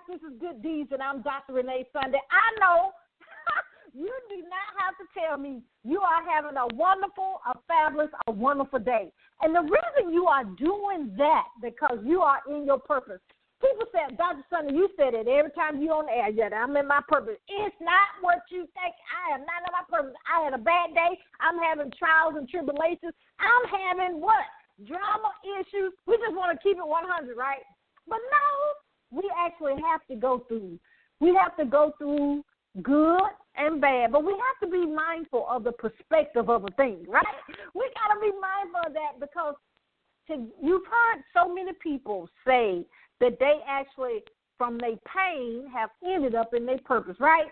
This is Good Deeds, and I'm Dr. Renee Sunday. I know you do not have to tell me you are having a wonderful, a fabulous, a wonderful day. And the reason you are doing that because you are in your purpose. People say, Dr. Sunday, you said it every time you're on the air. Yeah, I'm in my purpose. It's not what you think. I am not in my purpose. I had a bad day. I'm having trials and tribulations. I'm having what? Drama issues. We just want to keep it 100, right? But no, we actually have to go through. We have to go through good and bad, but we have to be mindful of the perspective of a thing, right? We got to be mindful of that because you've heard so many people say that they actually, from their pain, have ended up in their purpose, right?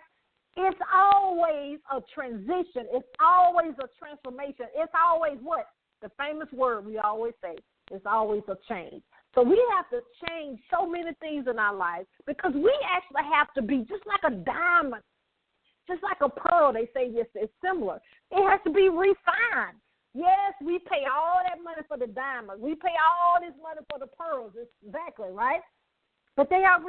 It's always a transition. It's always a transformation. It's always what? The famous word we always say, it's always a change. So we have to change so many things in our lives because we actually have to be just like a diamond, just like a pearl. They say yes, it's similar. It has to be refined. Yes, we pay all that money for the diamonds. We pay all this money for the pearls. It's exactly, right? But they have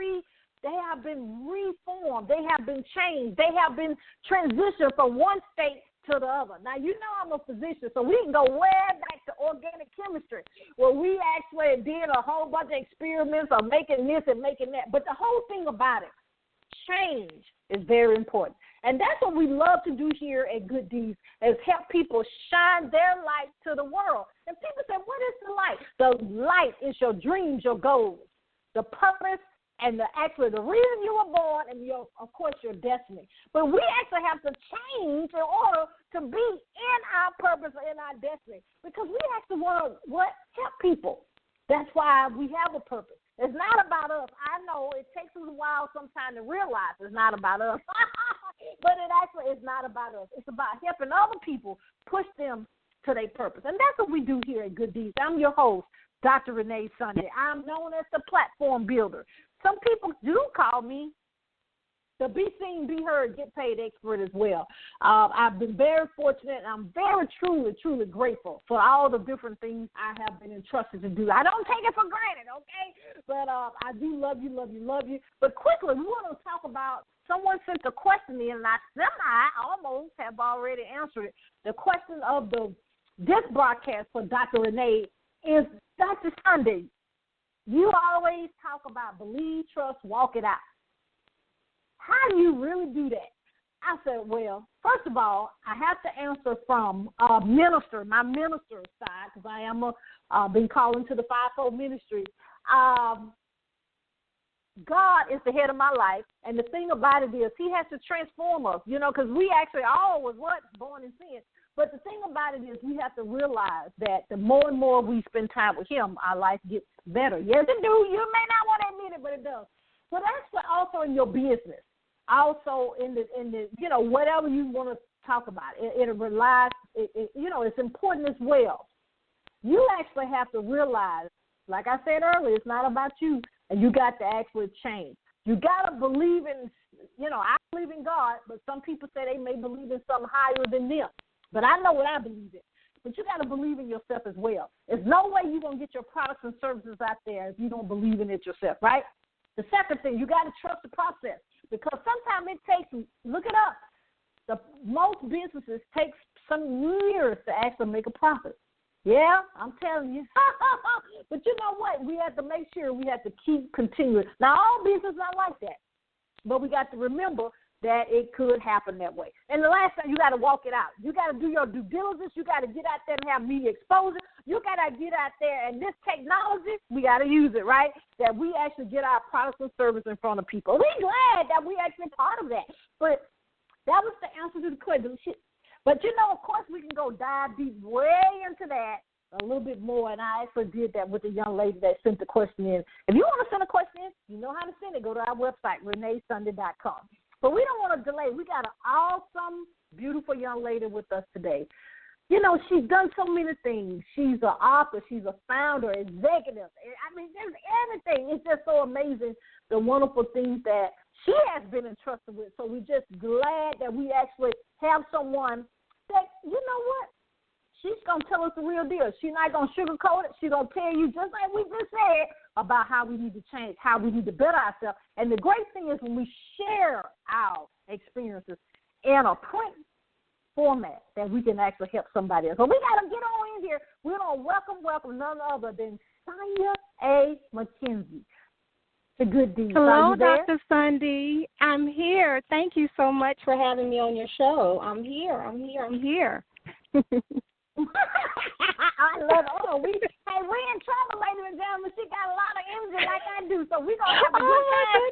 been reformed. They have been changed. They have been transitioned from one state to the other. Now, you know I'm a physician, so we can go way back to organic chemistry, where we actually did a whole bunch of experiments of making this and making that. But the whole thing about it, change is very important. And that's what we love to do here at Good Deeds, is help people shine their light to the world. And people say, what is the light? The light is your dreams, your goals, the purpose, and the reason you were born, and of course your destiny. But we actually have to change in order to be in our purpose or in our destiny, because we actually want to help people. That's why we have a purpose. It's not about us. I know it takes us a while sometimes to realize it's not about us, but it actually is not about us. It's about helping other people push them to their purpose, and that's what we do here at Good Deeds. I'm your host, Dr. Renee Sunday. I'm known as the platform builder. Some people do call me the be seen, be heard, get paid expert as well. I've been very fortunate, and I'm very truly grateful for all the different things I have been entrusted to do. I don't take it for granted, okay? But I do love you. But quickly, we want to talk about, someone sent a question in, and I almost have already answered it. The question of this broadcast for Dr. Renee is, Dr. Sunday, you always talk about believe, trust, walk it out. How do you really do that? I said, well, first of all, I have to answer from my minister side, because I am been called into the fivefold ministry. God is the head of my life, and the thing about it is he has to transform us, because we actually all was born in sin. But the thing about it is we have to realize that the more and more we spend time with him, our life gets better. Yes, it do. You may not want to admit it, but it does. So that's also in your business. Also in the whatever you want to talk about. It relies, it's important as well. You actually have to realize, like I said earlier, it's not about you, and you got to actually change. You got to believe in, I believe in God, but some people say they may believe in something higher than them. But I know what I believe in. But you got to believe in yourself as well. There's no way you're going to get your products and services out there if you don't believe in it yourself, right? The second thing, you got to trust the process, because sometimes it takes, look it up, most businesses take some years to actually make a profit. Yeah, I'm telling you. But you know what? We have to make sure we have to keep continuing. Now, all businesses are like that, but we got to remember that it could happen that way. And the last thing, you got to walk it out. You got to do your due diligence. You got to get out there and have media exposure. You got to get out there, and this technology, we got to use it, right? That we actually get our products and services in front of people. We're glad that we actually part of that. But that was the answer to the question. But, of course, we can go dive deep way into that a little bit more, and I actually did that with the young lady that sent the question in. If you want to send a question in, you know how to send it. Go to our website, reneesunday.com. But we don't want to delay. We got an awesome, beautiful young lady with us today. She's done so many things. She's an author. She's a founder, executive. I mean, there's everything. It's just so amazing, the wonderful things that she has been entrusted with. So we're just glad that we actually have someone that, you know what? She's going to tell us the real deal. She's not going to sugarcoat it. She's going to tell you, just like we just said, about how we need to change, how we need to better ourselves. And the great thing is when we share our experiences in a print format that we can actually help somebody else. So we got to get on in here. We're going to welcome none other than Sonya McKinzie. The good deed. Hello, Dr. Sunday. I'm here. Thank you so much for having me on your show. I'm here. I love it. Oh, we in trouble, ladies and gentlemen. She got a lot of energy like I do, so we're going to have a good time.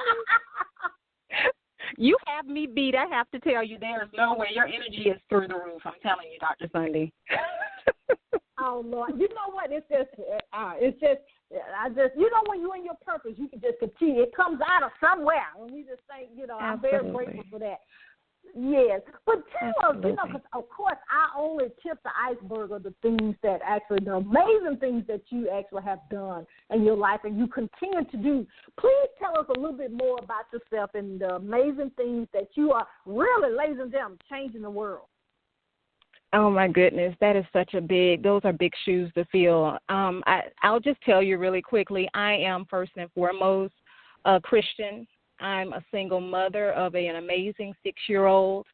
You have me beat. I have to tell you, there is no way. Your energy is through the roof. I'm telling you, Dr. Sunday. Oh, Lord. You know what? It's just, you know, when you're in your purpose, you can just continue. It comes out of somewhere. And we just think, you know, I'm very grateful for that. Yes. But tell us, you know, because, of course, I only tip the iceberg of the things that actually, the amazing things that you actually have done in your life and you continue to do. Please tell us a little bit more about yourself and the amazing things that you are really, ladies and gentlemen, changing the world. Oh, my goodness. That is those are big shoes to fill. I'll just tell you really quickly, I am first and foremost a Christian. I'm a single mother of an amazing 6-year-old.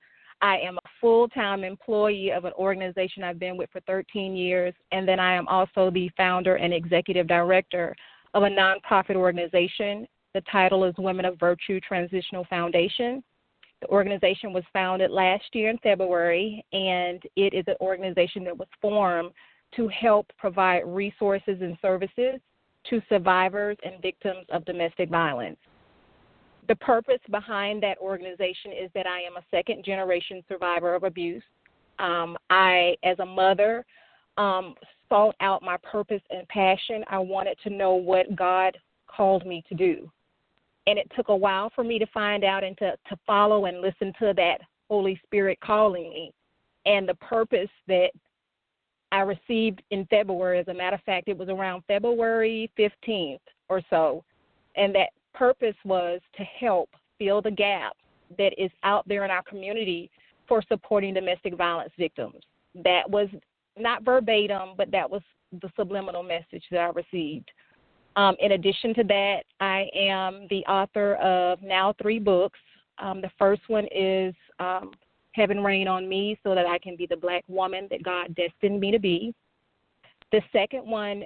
I am a full-time employee of an organization I've been with for 13 years, and then I am also the founder and executive director of a nonprofit organization. The title is Women of Virtue Transitional Foundation. The organization was founded last year in February, and it is an organization that was formed to help provide resources and services to survivors and victims of domestic violence. The purpose behind that organization is that I am a second-generation survivor of abuse. I, as a mother, sought out my purpose and passion. I wanted to know what God called me to do. And it took a while for me to find out and to follow and listen to that Holy Spirit calling me. And the purpose that I received in February, as a matter of fact, it was around February 15th or so. And that purpose was to help fill the gap that is out there in our community for supporting domestic violence victims. That was not verbatim, but that was the subliminal message that I received. In addition to that, I am the author of now 3 books. The first one is Heaven Rain on Me, so that I can be the black woman that God destined me to be. The second one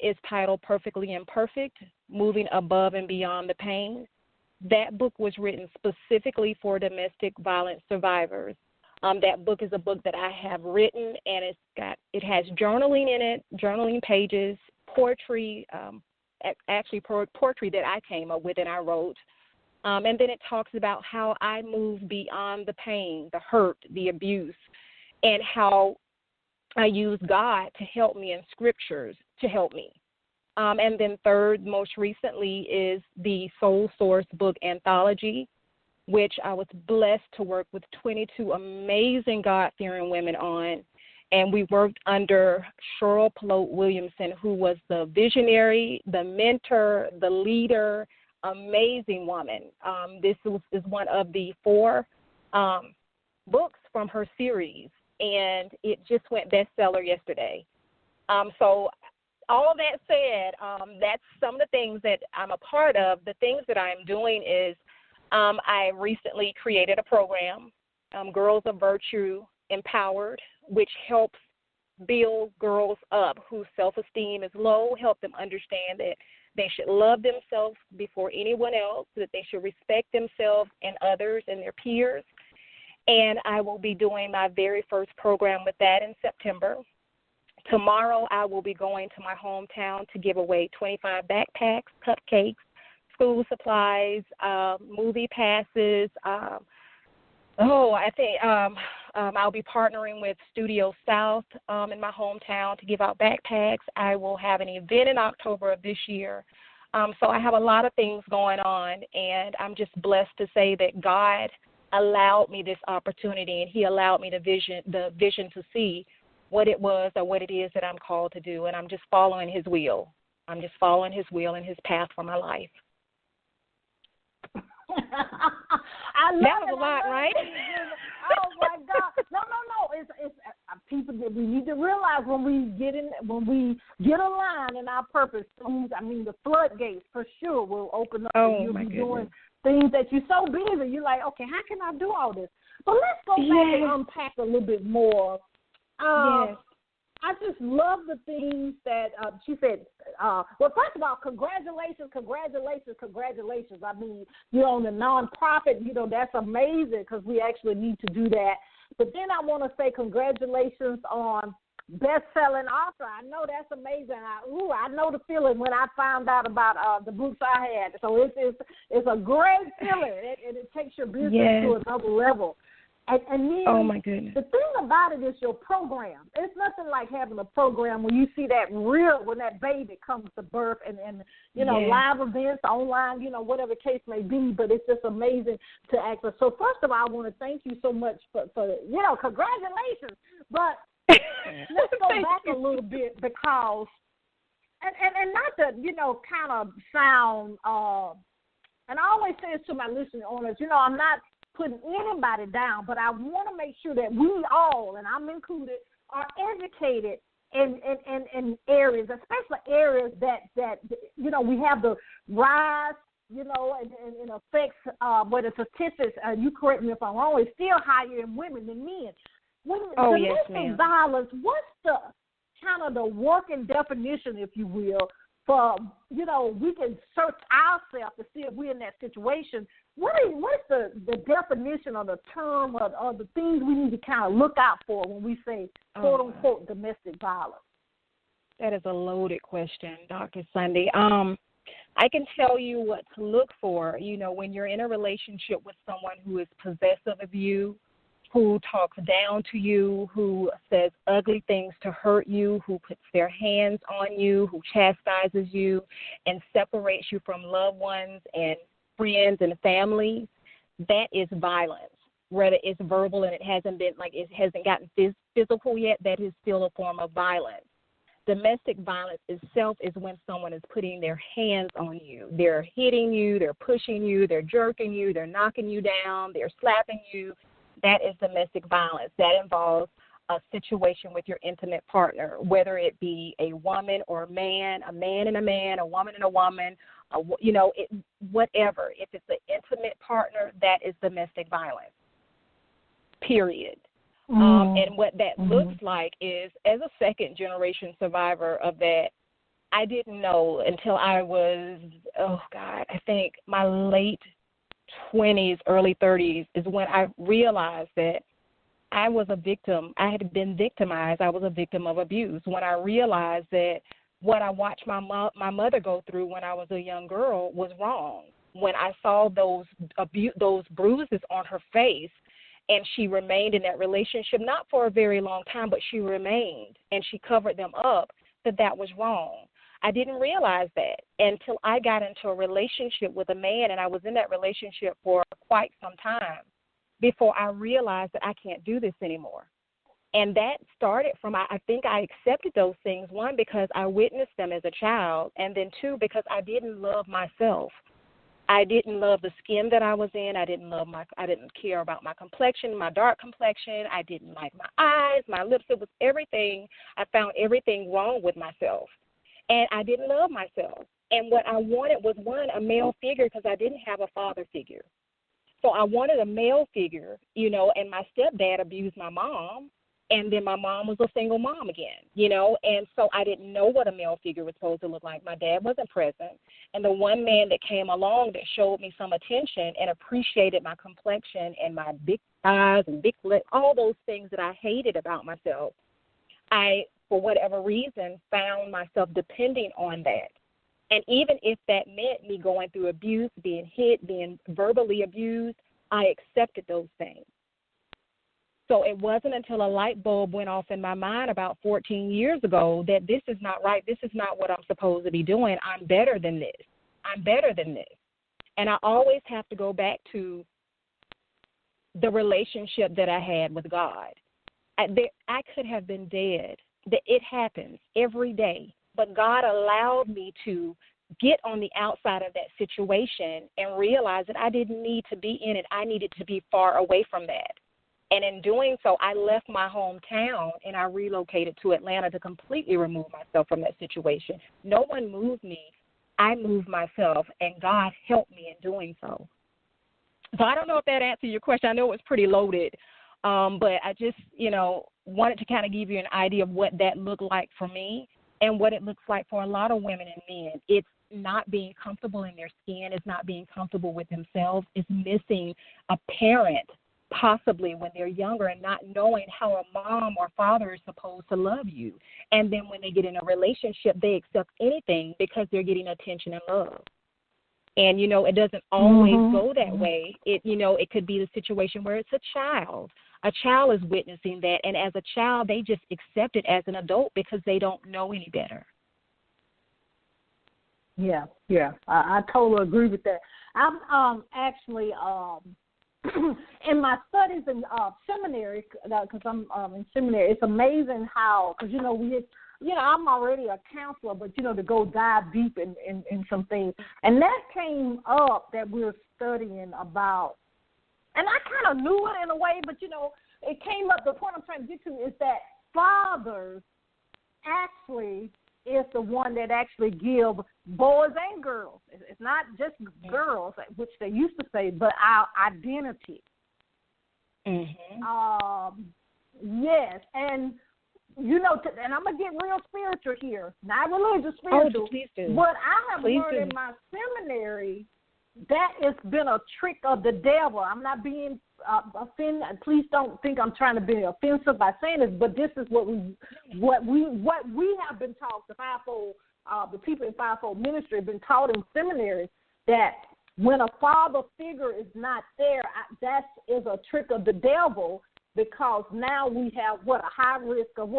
is titled Perfectly Imperfect, Moving Above and Beyond the Pain. That book was written specifically for domestic violence survivors. That book is a book that I have written, and it has journaling in it, journaling pages, poetry, poetry that I came up with and I wrote. And then it talks about how I moved beyond the pain, the hurt, the abuse, and how I used God to help me in scriptures to help me. And then third, most recently, is the Soul Source book anthology, which I was blessed to work with 22 amazing God-fearing women on. And we worked under Cheryl Polote Williamson, who was the visionary, the mentor, the leader, amazing woman. This is one of the 4 books from her series, and it just went bestseller yesterday. So all that said, that's some of the things that I'm a part of. The things that I'm doing is I recently created a program, Girls of Virtue Empowered, which helps build girls up whose self-esteem is low, help them understand that they should love themselves before anyone else, that they should respect themselves and others and their peers. And I will be doing my very first program with that in September. Tomorrow I will be going to my hometown to give away 25 backpacks, cupcakes, school supplies, movie passes. I'll be partnering with Studio South in my hometown to give out backpacks. I will have an event in October of this year. So I have a lot of things going on, and I'm just blessed to say that God allowed me this opportunity, and he allowed me the vision to see what it was or what it is that I'm called to do, and I'm just following his will. I'm just following his will and his path for my life. That was a lot, right? Oh, my God. No. we need to realize when we get aligned in our purpose, the floodgates for sure will open up, and you'll be doing things that you're so busy. You're like, okay, how can I do all this? But let's go back and unpack a little bit more. I just love the things that she said. Well, first of all, congratulations. I mean, you're on the nonprofit. That's amazing because we actually need to do that. But then I want to say congratulations on best-selling author. I know that's amazing. I know the feeling when I found out about the books I had. So it's a great feeling, and it takes your business to another level. And then oh my goodness. The thing about it is your program. It's nothing like having a program when you see that when that baby comes to birth and live events, online, whatever the case may be. But it's just amazing to access. So first of all, I want to thank you so much for congratulations. But let's go back a little bit because, and not to, kind of sound, and I always say this to my listening owners, I'm not putting anybody down, but I want to make sure that we all, and I'm included, are educated in areas, especially areas that we have the rise, and affects where the statistics, you correct me if I'm wrong, is still higher in women than men. Domestic violence, what's the kind of the working definition, if you will, for, we can search ourselves to see if we're in that situation. What's the definition or the term or the things we need to kind of look out for when we say, quote, unquote, domestic violence? That is a loaded question, Dr. Sunday. I can tell you what to look for, when you're in a relationship with someone who is possessive of you, who talks down to you, who says ugly things to hurt you, who puts their hands on you, who chastises you and separates you from loved ones and friends and families, that is violence. Whether it's verbal and it hasn't gotten physical yet, that is still a form of violence. Domestic violence itself is when someone is putting their hands on you. They're hitting you, they're pushing you, they're jerking you, they're knocking you down, they're slapping you. That is domestic violence. That involves a situation with your intimate partner, whether it be a woman or a man and a man, a woman and a woman, whatever. If it's an intimate partner, that is domestic violence, period. And what that looks like is, as a second-generation survivor of that, I didn't know until I was, I think my late 20s, early 30s is when I realized that I was a victim. I had been victimized. I was a victim of abuse. When I realized that what I watched my mother go through when I was a young girl was wrong. When I saw those bruises on her face, and she remained in that relationship, not for a very long time, but she remained, and she covered them up, that was wrong. I didn't realize that until I got into a relationship with a man, and I was in that relationship for quite some time before I realized that I can't do this anymore. And that started from, I think I accepted those things, one, because I witnessed them as a child, and then two, because I didn't love myself. I didn't love the skin that I was in. I didn't care about my complexion, my dark complexion. I didn't like my eyes, my lips. It was everything. I found everything wrong with myself. And I didn't love myself. And what I wanted was, one, a male figure, because I didn't have a father figure. So I wanted a male figure, and my stepdad abused my mom, and then my mom was a single mom again, and so I didn't know what a male figure was supposed to look like. My dad wasn't present, and the one man that came along that showed me some attention and appreciated my complexion and my big thighs and big lips, all those things that I hated about myself, I, for whatever reason, found myself depending on that. And even if that meant me going through abuse, being hit, being verbally abused, I accepted those things. So it wasn't until a light bulb went off in my mind about 14 years ago that this is not right. This is not what I'm supposed to be doing. I'm better than this. I'm better than this. And I always have to go back to the relationship that I had with God. I could have been dead. It happens every day. But God allowed me to get on the outside of that situation and realize that I didn't need to be in it. I needed to be far away from that. And in doing so, I left my hometown and I relocated to Atlanta to completely remove myself from that situation. No one moved me. I moved myself, and God helped me in doing so. So I don't know if that answered your question. I know it was pretty loaded, but I just, wanted to kind of give you an idea of what that looked like for me and what it looks like for a lot of women and men. It's not being comfortable in their skin. It's not being comfortable with themselves. It's missing a parent possibly when they're younger and not knowing how a mom or father is supposed to love you. And then when they get in a relationship, they accept anything because they're getting attention and love. And, it doesn't always go that way. It could be the situation where it's a child. A child is witnessing that, and as a child, they just accept it as an adult because they don't know any better. Yeah. I totally agree with that. I'm actually in my studies in seminary, because I'm in seminary. It's amazing how, because I'm already a counselor, but to go dive deep in some things, and that came up that we're studying about, and I kind of knew it in a way, but it came up. The point I'm trying to get to is that fathers actually is the one that actually give boys and girls. It's not just girls, which they used to say, but our identity. Mm-hmm. Yes, and and I'm gonna get real spiritual here, not religious, spiritual. Oh, please do. But I have learned in my seminary that it's been a trick of the devil. I'm not being offended. Please don't think I'm trying to be offensive by saying this, but this is what we have been taught. The people in fivefold ministry have been taught in seminary that when a father figure is not there, that is a trick of the devil, because now we have a high risk of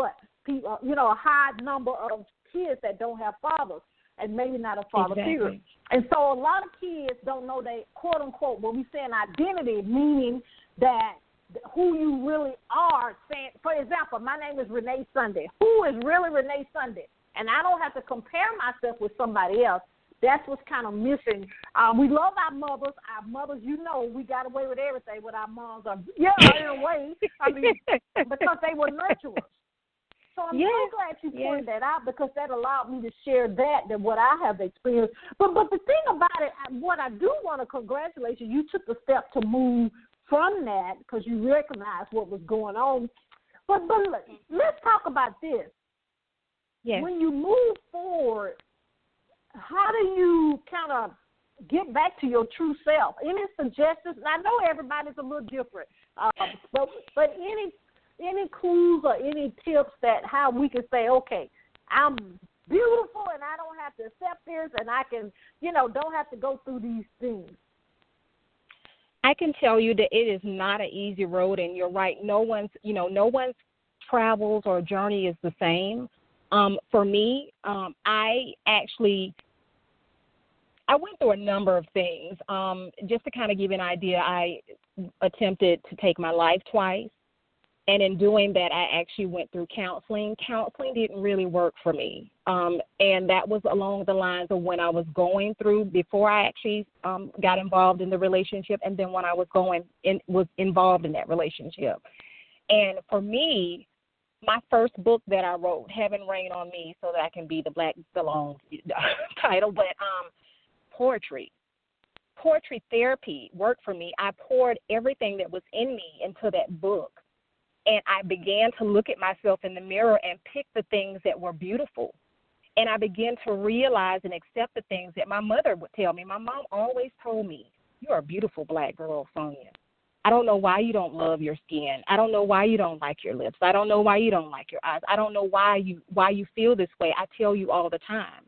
people, a high number of kids that don't have fathers and maybe not a father figure. And so a lot of kids don't know they, quote unquote, when we say an identity, meaning that who you really are. Saying, for example, my name is Renee Sunday. Who is really Renee Sunday? And I don't have to compare myself with somebody else. That's what's kind of missing. We love our mothers. Our mothers, we got away with everything with our moms. In a way. I mean, because they were nurturers. So I'm so glad you pointed that out, because that allowed me to share that what I have experienced. But the thing about it, what I do want to congratulate you, you took the step to move from that because you recognized what was going on. But let's talk about this. Yes. When you move forward, how do you kind of get back to your true self? Any suggestions? I know everybody's a little different, but any clues or any tips that how we can say, okay, I'm beautiful and I don't have to accept this, and I can, don't have to go through these things? I can tell you that it is not an easy road, and you're right. No one's travels or journey is the same. For me, I went through a number of things. Just to kind of give you an idea, I attempted to take my life twice. And in doing that, I actually went through counseling. Counseling didn't really work for me. And that was along the lines of when I was going through, before I actually got involved in the relationship, and then when I was involved in that relationship. And for me, my first book that I wrote, Heaven Rain on Me, so that I can be the long title, but poetry therapy worked for me. I poured everything that was in me into that book. And I began to look at myself in the mirror and pick the things that were beautiful. And I began to realize and accept the things that my mother would tell me. My mom always told me, "You're a beautiful black girl, Sonya. I don't know why you don't love your skin. I don't know why you don't like your lips. I don't know why you don't like your eyes. I don't know why you feel this way. I tell you all the time."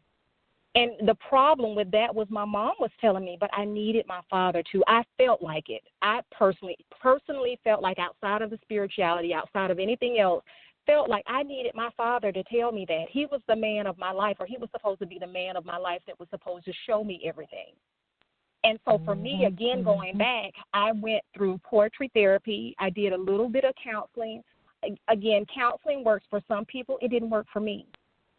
And the problem with that was my mom was telling me, but I needed my father too. I felt like it. I personally felt like, outside of the spirituality, outside of anything else, felt like I needed my father to tell me that. He was the man of my life, or he was supposed to be the man of my life that was supposed to show me everything. And so for me, again, going back, I went through poetry therapy. I did a little bit of counseling. Again, counseling works for some people. It didn't work for me.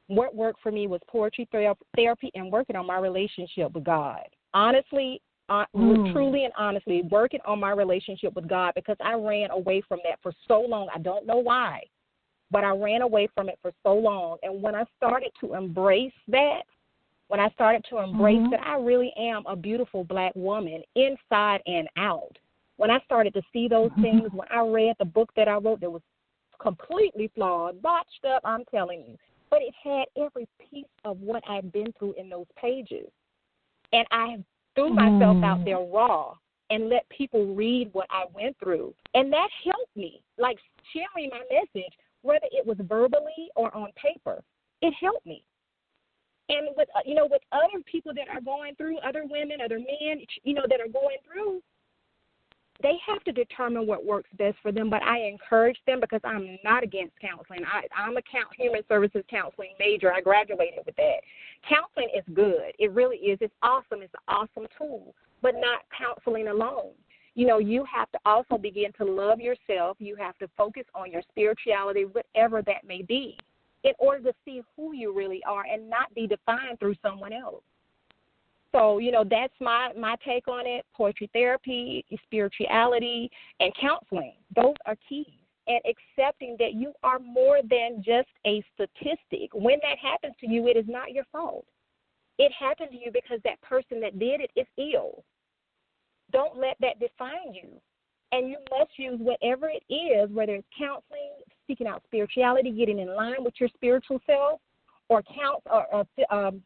What worked for me was poetry therapy and working on my relationship with God. Honestly, truly and honestly working on my relationship with God, because I ran away from that for so long. I don't know why, but I ran away from it for so long. And when I started to embrace that, that I really am a beautiful black woman inside and out, when I started to see those things, when I read the book that I wrote that was completely flawed, botched up, I'm telling you, but it had every piece of what I'd been through in those pages. And I threw myself out there raw and let people read what I went through. And that helped me, like sharing my message, whether it was verbally or on paper. It helped me. And with, with other people that are going through, other women, other men, that are going through, they have to determine what works best for them. But I encourage them, because I'm not against counseling. I'm a human services counseling major. I graduated with that. Counseling is good. It really is. It's awesome. It's an awesome tool, but not counseling alone. You have to also begin to love yourself. You have to focus on your spirituality, whatever that may be, in order to see who you really are and not be defined through someone else. So, that's my take on it. Poetry therapy, spirituality, and counseling, those are keys. And accepting that you are more than just a statistic. When that happens to you, it is not your fault. It happened to you because that person that did it is ill. Don't let that define you. And you must use whatever it is, whether it's counseling, seeking out spirituality, getting in line with your spiritual self, or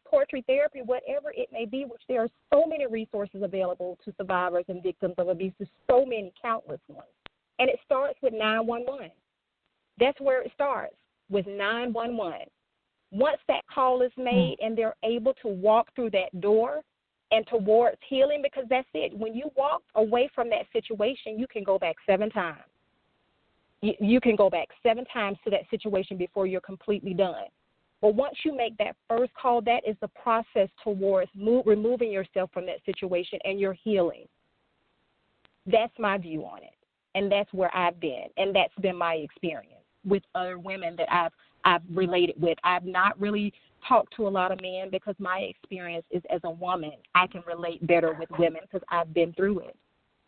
poetry therapy, whatever it may be, which there are so many resources available to survivors and victims of abuse. There's so many, countless ones. And it starts with 911. That's where it starts, with 911. Once that call is made and they're able to walk through that door and towards healing, because that's it. When you walk away from that situation, you can go back 7 times. You can go back 7 times to that situation before you're completely done. But once you make that first call, that is the process towards removing yourself from that situation and your healing. That's my view on it, and that's where I've been, and that's been my experience with other women that I've related with. I've not really talked to a lot of men, because my experience is, as a woman, I can relate better with women because I've been through it.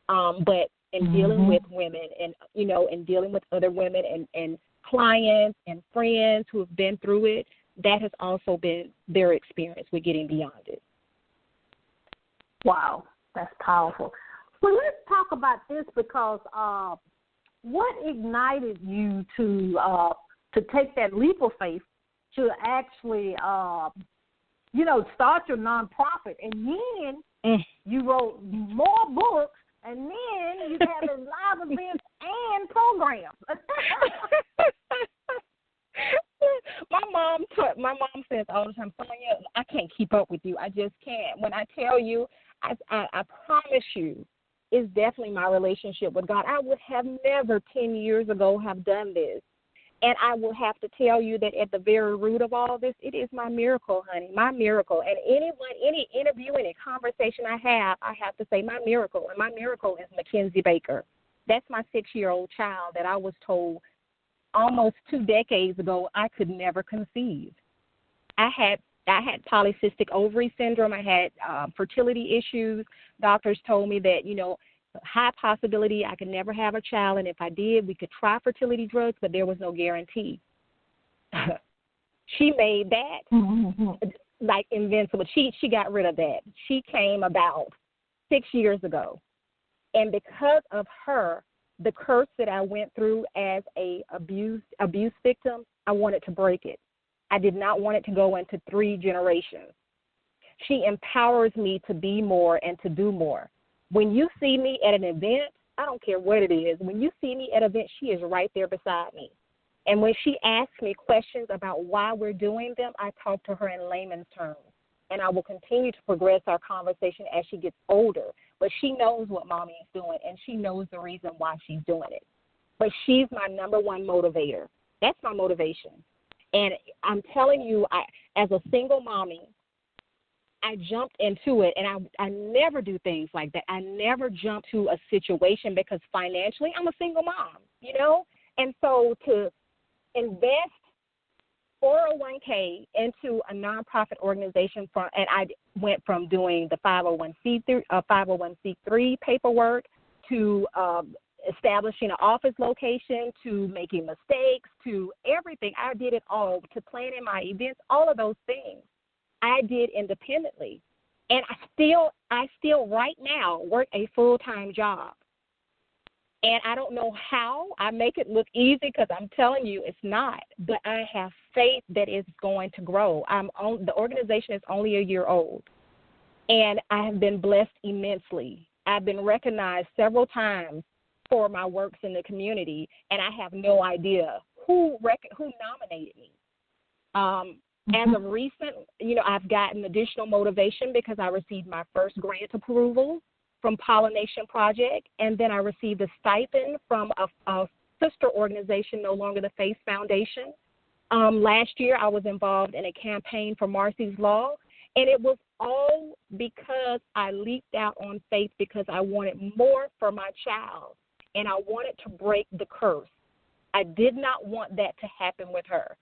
But in dealing with women and, in dealing with other women and clients and friends who have been through it, that has also been their experience with getting beyond it. Wow, that's powerful. Well, let's talk about this, because what ignited you to take that leap of faith to actually, start your nonprofit, and then you wrote more books, and then you have live events and programs. My mom says all the time, Sonya, I can't keep up with you. I just can't. When I tell you, I promise you, it's definitely my relationship with God. I would have never 10 years ago have done this. And I will have to tell you that at the very root of all this, it is my miracle, honey, my miracle. And any interview, any conversation I have to say my miracle. And my miracle is McKinzie Baker. That's my 6-year-old child that I was told almost 2 decades ago I could never conceive. I had polycystic ovary syndrome. I had fertility issues. Doctors told me that, high possibility I could never have a child, and if I did, we could try fertility drugs, but there was no guarantee. She made that like invincible. She got rid of that. She came about 6 years ago, and because of her, the curse that I went through as a abuse victim, I wanted to break it. I did not want it to go into 3 generations. She empowers me to be more and to do more. When you see me at an event, I don't care what it is. When you see me at an event, she is right there beside me. And when she asks me questions about why we're doing them, I talk to her in layman's terms. And I will continue to progress our conversation as she gets older. But she knows what Mommy is doing, and she knows the reason why she's doing it. But she's my number one motivator. That's my motivation. And I'm telling you, as a single mommy, I jumped into it, and I never do things like that. I never jump to a situation because financially I'm a single mom, And so to invest 401k into a nonprofit organization, and I went from doing the 501c3 paperwork to establishing an office location, to making mistakes, to everything. I did it all, to planning my events, all of those things I did independently. And I still right now work a full-time job. And I don't know how I make it look easy, because I'm telling you it's not. But I have faith that it's going to grow. The organization is only a year old, and I have been blessed immensely. I've been recognized several times for my works in the community, and I have no idea who nominated me. As of recent, I've gotten additional motivation because I received my first grant approval from Pollination Project, and then I received a stipend from a sister organization, no longer the Face Foundation. Last year, I was involved in a campaign for Marsy's Law, and it was all because I leaped out on faith, because I wanted more for my child, and I wanted to break the curse. I did not want that to happen with her.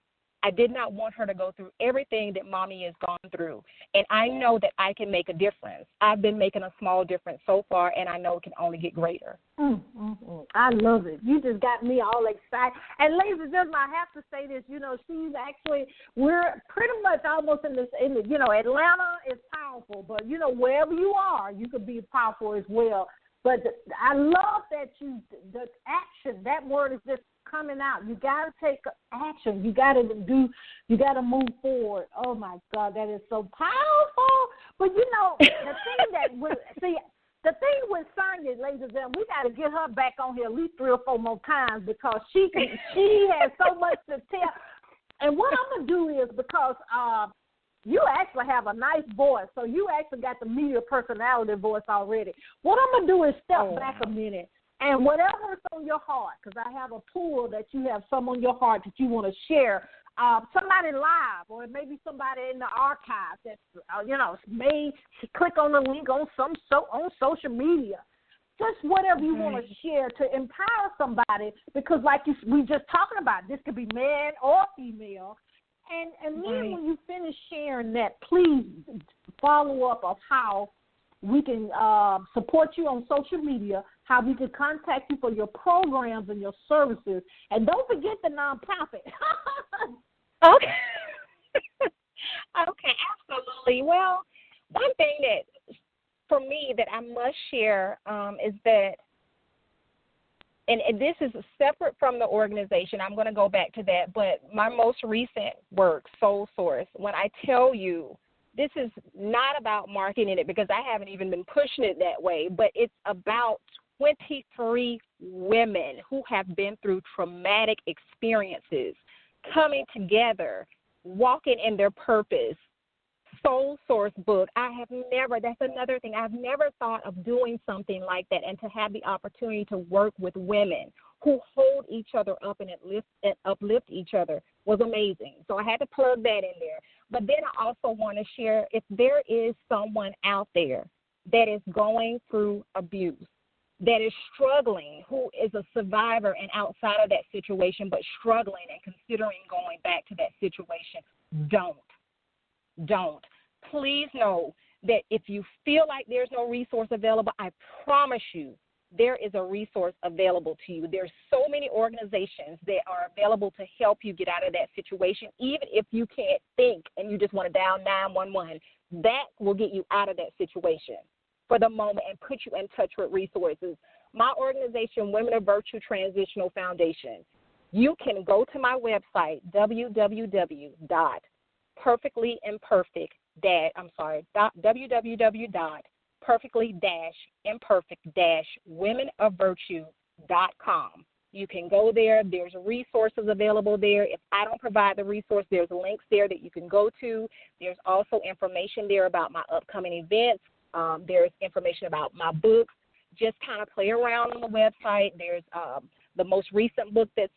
I did not want her to go through everything that Mommy has gone through. And I know that I can make a difference. I've been making a small difference so far, and I know it can only get greater. I love it. You just got me all excited. And ladies and gentlemen, I have to say this, we're pretty much almost in Atlanta is powerful, but, wherever you are, you could be powerful as well. But I love that the action, that word is just coming out. You got to take action. You got to move forward. Oh, my God, that is so powerful. But, the thing with Sonya, ladies and gentlemen, we got to get her back on here at least 3 or 4 more times, because she has so much to tell. And what I'm going to do is, because you actually have a nice voice, so you actually got the media personality voice already. What I'm going to do is step back a minute, and whatever's on your heart, because I have a pool that you have some on your heart that you want to share, somebody live, or maybe somebody in the archive that, may click on the link on on social media. Just whatever you want to share to empower somebody, because like we just talking about, this could be man or female. And then when you finish sharing that, please follow up of how we can support you on social media, how we can contact you for your programs and your services. And don't forget the nonprofit. Okay. Okay, absolutely. Well, one thing that, for me, that I must share is that, and this is separate from the organization. I'm going to go back to that. But my most recent work, Soul Source, when I tell you, this is not about marketing it, because I haven't even been pushing it that way, but it's about 23 women who have been through traumatic experiences coming together, walking in their purpose. Soul Source book. That's another thing. I've never thought of doing something like that, and to have the opportunity to work with women who hold each other up and uplift each other was amazing. So I had to plug that in there. But then I also want to share, if there is someone out there that is going through abuse, that is struggling, who is a survivor and outside of that situation, but struggling and considering going back to that situation, don't. Please know that if you feel like there's no resource available, I promise you there is a resource available to you. There's so many organizations that are available to help you get out of that situation, even if you can't think and you just want to dial 911. That will get you out of that situation for the moment and put you in touch with resources. My organization, Women of Virtue Transitional Foundation, you can go to my website, www.perfectly-imperfect-womenofvirtue.com. You can go there. There's resources available there. If I don't provide the resource, there's links there that you can go to. There's also information there about my upcoming events. There's information about my books. Just kind of play around on the website. There's the most recent book that's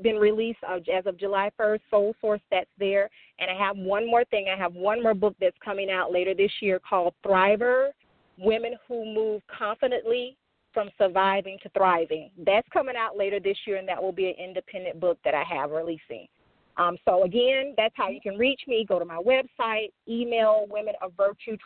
been released as of July 1st, Soul Source, that's there. And I have one more thing. I have one more book that's coming out later this year called ThriveHER, Women Who Move Confidently from Surviving to Thriving. That's coming out later this year, and that will be an independent book that I have releasing. So, again, that's how you can reach me. Go to my website, email Women of Virtue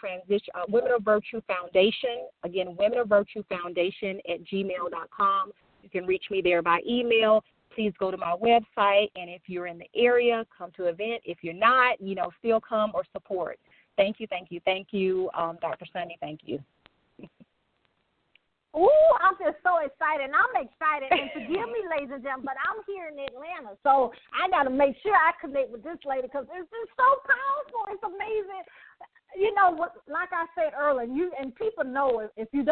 Foundation. Again, Women of Virtue Foundation at gmail.com. You can reach me there by email. Please go to my website, and if you're in the area, come to an event. If you're not, still come or support. Thank you, Dr. Sunday, thank you. Ooh, I'm just so excited. I'm excited. And forgive me, ladies and gentlemen, but I'm here in Atlanta. So I got to make sure I connect with this lady because it's just so powerful. It's amazing. Like I said earlier, and people know if you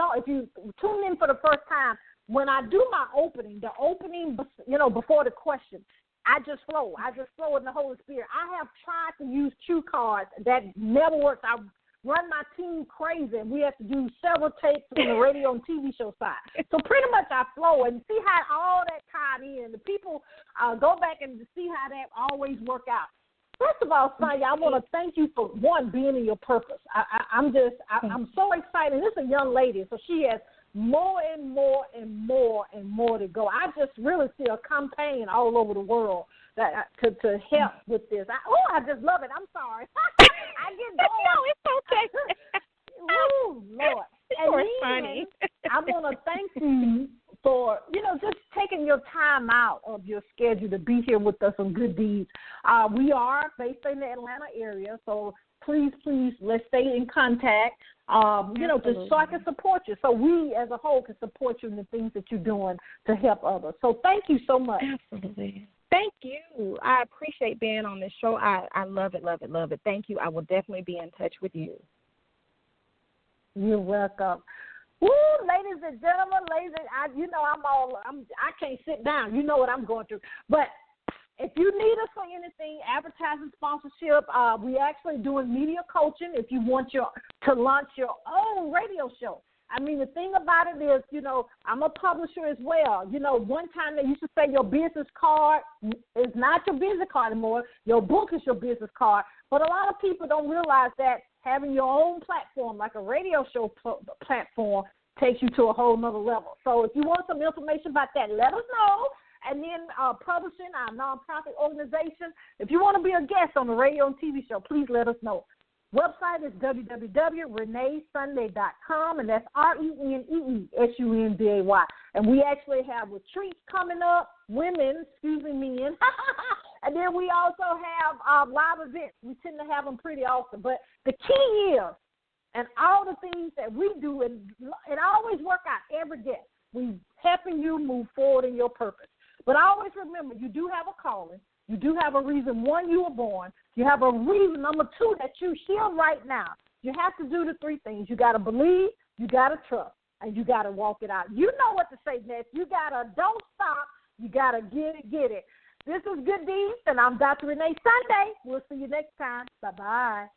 tune in for the first time, when I do my opening, before the question, I just flow. I just flow in the Holy Spirit. I have tried to use cue cards. That never works. I run my team crazy, and we have to do several takes on the radio and TV show side. So pretty much I flow and see how all that tied in. The people go back and see how that always work out. First of all, Sonya, I want to thank you for, one, being in your purpose. I'm so excited. This is a young lady, so she has more and more and more and more to go. I just really see a campaign all over the world that to help with this. I just love it. I'm sorry. I get going. No, it's okay. Ooh, Lord. And funny. I want to thank you for, just taking your time out of your schedule to be here with us on Good Deeds. We are based in the Atlanta area, so please, let's stay in contact, just so I can support you, so we as a whole can support you in the things that you're doing to help others. So thank you so much. Absolutely. Thank you. I appreciate being on this show. I love it, love it, love it. Thank you. I will definitely be in touch with you. You're welcome. Woo, ladies and gentlemen, I can't sit down. You know what I'm going through. But if you need us for anything, advertising, sponsorship, we actually doing media coaching if you want to launch your own radio show. I mean, the thing about it is, I'm a publisher as well. One time they used to say your business card is not your business card anymore. Your book is your business card. But a lot of people don't realize that having your own platform, like a radio show platform, takes you to a whole nother level. So if you want some information about that, let us know. And then publishing, our nonprofit organization, if you want to be a guest on the radio and TV show, please let us know. Website is www.reneesunday.com, and that's RENEESUNDAY. And we actually have retreats coming up, men. And then we also have live events. We tend to have them pretty often. But the key is, and all the things that we do, and it always work out every day, we helping you move forward in your purpose. But always remember, you do have a calling. You do have a reason. One, you were born. You have a reason. Number two, that you're here right now. You have to do the three things. You got to believe, you got to trust, and you got to walk it out. You know what to say next. You got to don't stop. You got to get it. This is Good Deeds, and I'm Dr. Renee Sunday. We'll see you next time. Bye-bye.